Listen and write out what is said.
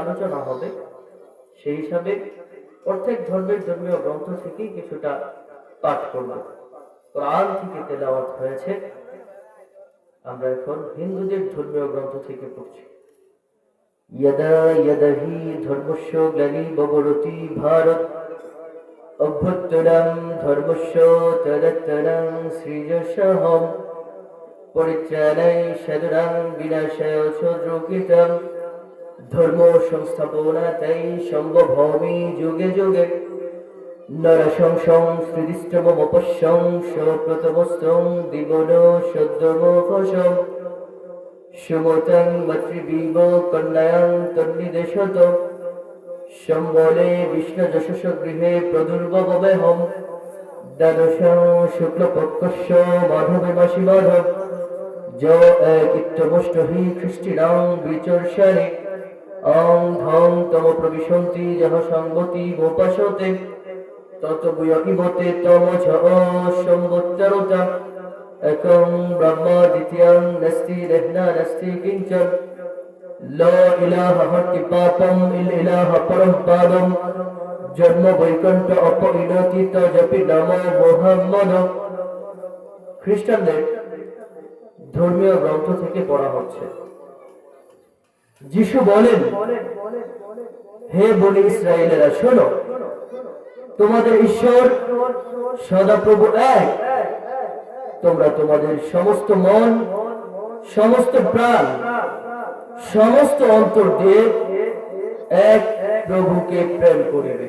আলোচনা হবে, সেই হিসাবে প্রত্যেক ধর্মের ধর্মীয় গ্রন্থ থেকেই কিছুটা পাঠ করব। কোরআন থেকে তেলাওয়াত হয়েছে, আমরা এখন হিন্দুদের ধর্মীয় গ্রন্থ থেকে পড়ছি। यदा यदहि धर्मस्य ग्लानिर्भवति भारत अभ्युत्थानं धर्मस्य तदुत्थानं सृजनशः परित्राणाय साधूनां विनाशाय च दुःखितं धर्म संस्थापनायै सम्भवामि युगे युगे नरसंसं सृष्टिममुपश्यं सप्रतमस्तं दिवो सद्धर्मोपशं सुमतं मातृविव कन्यां तन्निदेशत सम्बले विष्णुयशस गृहे प्रदुर्भवमेहं द्वादशं शुक्लपक्षस्य माधवे मासि माधव ज एकित्यमुष्टहि ख्रीष्टिनां विचर्षणे अं धं तम प्रविशन्ति यः संगति मोपासते तत्त्वयिमते तमोझ संवत्सरता एकं ब्रह्म द्वितीयं नास्ति देह्ना नास्ति किञ्चन ला इलाहा हर्ति पापम् इल इलाहा परं पादं जन्म वैकुण्ठ अपरिणति तजपि नमो मुहम्मद। খ্রিস্টানদের ধর্মীয় গ্রন্থ থেকে পড়া হচ্ছে। যিশু বলেন, হে বনি ইসরায়েলেরা শোনো, তোমাদের ঈশ্বর সদাপ্রভু এক। তোমরা তোমাদের সমস্ত মন, সমস্ত প্রাণ, সমস্ত অন্তর দিয়ে এক প্রভুকে প্রেম করিবে।